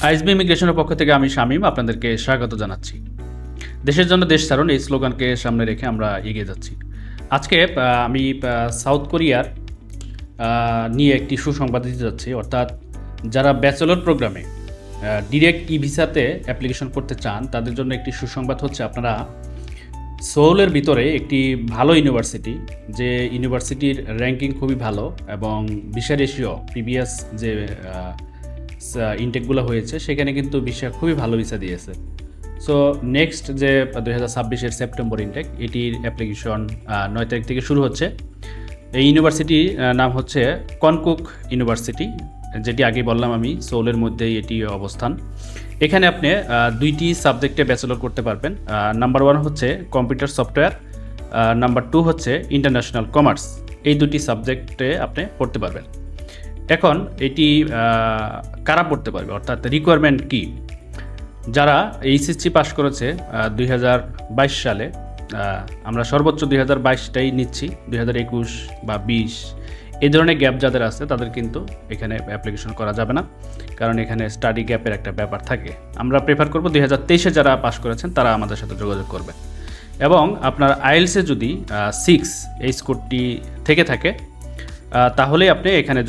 ISSB ইমিগ্রেশনের পক্ষ থেকে আমি শামীম আপনাদেরকে স্বাগত জানাচ্ছি। দেশের জন্য দেশ ছাড়ুন এই স্লোগানকে সামনে রেখে আমরা এগিয়ে যাচ্ছি। আজকে আমি সাউথ কোরিয়ার নিয়ে একটি সুসংবাদ দিতে যাচ্ছি। অর্থাৎ যারা ব্যাচেলর প্রোগ্রামে ডিরেক্ট ই ভিসাতে অ্যাপ্লিকেশন করতে চান তাদের জন্য একটি সুসংবাদ হচ্ছে, আপনারা সোউলের ভিতরে একটি ভালো ইউনিভার্সিটি, যে ইউনিভার্সিটির র্যাঙ্কিং খুবই ভালো এবং ভিসা রেশিও প্রিভিয়াস যে ইনটেকগুলো হয়েছে সেখানে কিন্তু ভিসা খুবই ভালো ভিসা দিয়েছে। সো নেক্সট যে 2026-এর সেপ্টেম্বর ইনটেক, এটির অ্যাপ্লিকেশন 9 তারিখ থেকে শুরু হচ্ছে। এই ইউনিভার্সিটির নাম হচ্ছে কনকুক ইউনিভার্সিটি, যেটি আগে বললাম আমি, সোউলের মধ্যেই এটি অবস্থান। এখানে আপনি দুইটি সাবজেক্টে ব্যাচেলর করতে পারবেন। নাম্বার 1 হচ্ছে কম্পিউটার সফটওয়্যার, নাম্বার 2 হচ্ছে ইন্টারন্যাশনাল কমার্স। এই দুটি সাবজেক্টে আপনি পড়তে পারবেন। এখন এটি কারা পড়তে পারবে, অর্থাৎ রিকোয়ারমেন্ট কি? যারা এইচএসসি পাস করেছে 2022 সালে, আমরা সর্বোচ্চ 2022টাই নিচ্ছি, 2021 বা 20 এই ধরনের গ্যাপ যাদের আছে তাদের কিন্তু এখানে অ্যাপ্লিকেশন করা যাবে না, কারণ এখানে স্টাডি গ্যাপের একটা ব্যাপার থাকে। আমরা প্রেফার করব 2023-এ যারা পাস করেছেন তারা আমাদের সাথে যোগাযোগ করবে। এবং আপনার আইএলসে যদি 6 এই স্কোরটি থেকে থাকে তাহলেই আপনি এখানে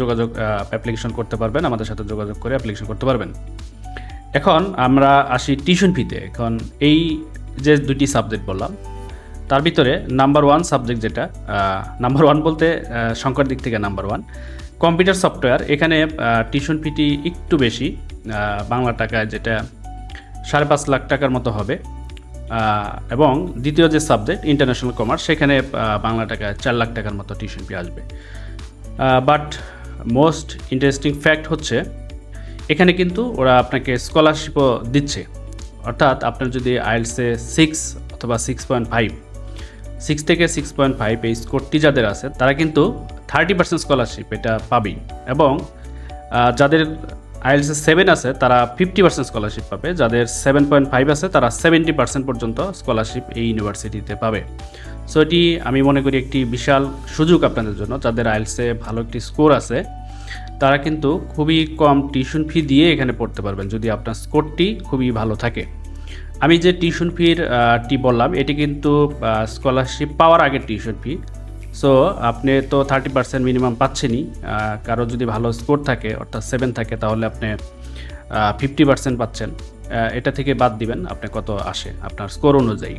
অ্যাপ্লিকেশন করতে পারবেন, আমাদের সাথে যোগাযোগ করে অ্যাপ্লিকেশন করতে পারবেন। এখন আমরা আসি টিউশন ফিতে। এখন এই যে দুটি সাবজেক্ট বললাম তার ভিতরে নাম্বার 1 সাবজেক্ট যেটা, নাম্বার 1 বলতে সংখ্যার দিক থেকে নাম্বার 1 কম্পিউটার সফটওয়্যার, এখানে টিউশন ফিটি একটু বেশি, বাংলা টাকায় যেটা 5.5 লাখ টাকার মতো হবে। এবং দ্বিতীয় যে সাবজেক্ট ইন্টারন্যাশনাল কমার্স, সেখানে বাংলা টাকায় 4 লাখ টাকার মতো টিউশন ফি আসবে। বাট মোস্ট ইন্টারেস্টিং ফ্যাক্ট হচ্ছে এখানে কিন্তু ওরা আপনাকে স্কলারশিপও দিচ্ছে। অর্থাৎ আপনার যদি আইএলসে 6 অথবা 6.5, 6 থেকে 6.5 এই স্কোরটি যাদের আছে তারা কিন্তু 30% স্কলারশিপ এটা পাবেই। এবং যাদের আইএলসে 7 আছে তারা 50% স্কলারশিপ পাবে, যাদের 7.5 আছে তারা 70% পর্যন্ত স্কলারশিপ এই ইউনিভার্সিটিতে পাবে। সো এটি আমি মনে করি একটি বিশাল সুযোগ আপনাদের জন্য। যাদের আইএলসে ভালো একটি স্কোর আছে তারা কিন্তু খুবই কম টিউশন ফি দিয়ে এখানে পড়তে পারবেন যদি আপনার স্কোরটি খুবই ভালো থাকে। আমি যে টিউশন ফির বললাম এটি কিন্তু স্কলারশিপ পাওয়ার আগের টিউশন ফি। সো আপনি তো 30% মিনিমাম পাচ্ছেনই। কারো যদি ভালো স্কোর থাকে, অর্থাৎ 7 থাকে, তাহলে আপনি 50% পাচ্ছেন। এটা থেকে বাদ দিবেন আপনি কত আসে আপনার স্কোর অনুযায়ী।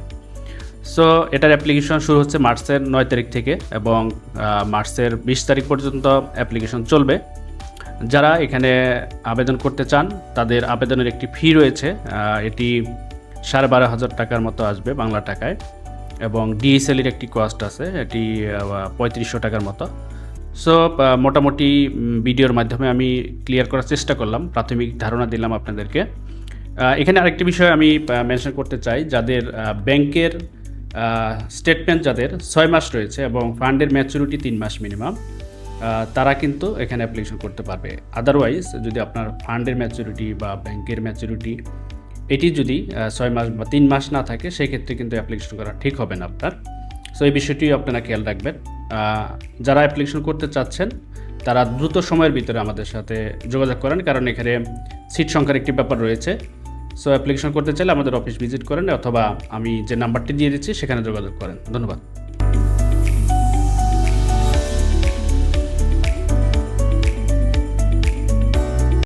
সো এটার অ্যাপ্লিকেশন শুরু হচ্ছে মার্চের 9 তারিখ থেকে এবং মার্চের 20 তারিখ পর্যন্ত অ্যাপ্লিকেশন চলবে। যারা এখানে আবেদন করতে চান তাদের আবেদনের একটি ফি রয়েছে, এটি 12,500 টাকার মতো আসবে বাংলা টাকায়। এবং ডিএসএলের একটি কস্ট আছে, এটি 3500 টাকার মতো। সো মোটামুটি ভিডিওর মাধ্যমে আমি ক্লিয়ার করার চেষ্টা করলাম, প্রাথমিক ধারণা দিলাম আপনাদেরকে। এখানে আরেকটি বিষয় আমি মেনশন করতে চাই, যাদের ব্যাংকের স্টেটমেন্ট যাদের 6 মাস রয়েছে এবং ফান্ডের ম্যাচুরিটি 3 মাস মিনিমাম, তারা কিন্তু এখানে অ্যাপ্লিকেশন করতে পারবে। আদারওয়াইজ যদি আপনার ফান্ডের ম্যাচুরিটি বা ব্যাংকের ম্যাচুরিটি এটি যদি 6 মাস বা 3 মাস না থাকে, সেই ক্ষেত্রে কিন্তু অ্যাপ্লিকেশন করা ঠিক হবে না আপনার। সো এই বিষয়টি আপনারা খেয়াল রাখবেন। যারা অ্যাপ্লিকেশন করতে চাচ্ছেন তারা দ্রুত সময়ের ভিতরে আমাদের সাথে যোগাযোগ করেন, কারণ এখানে সিট সংখ্যার একটি ব্যাপার রয়েছে। সো অ্যাপ্লিকেশন করতে চাইলে আমাদের অফিস ভিজিট করেন অথবা আমি যে নাম্বারটি দিয়ে দিচ্ছি সেখানে যোগাযোগ করেন। ধন্যবাদ।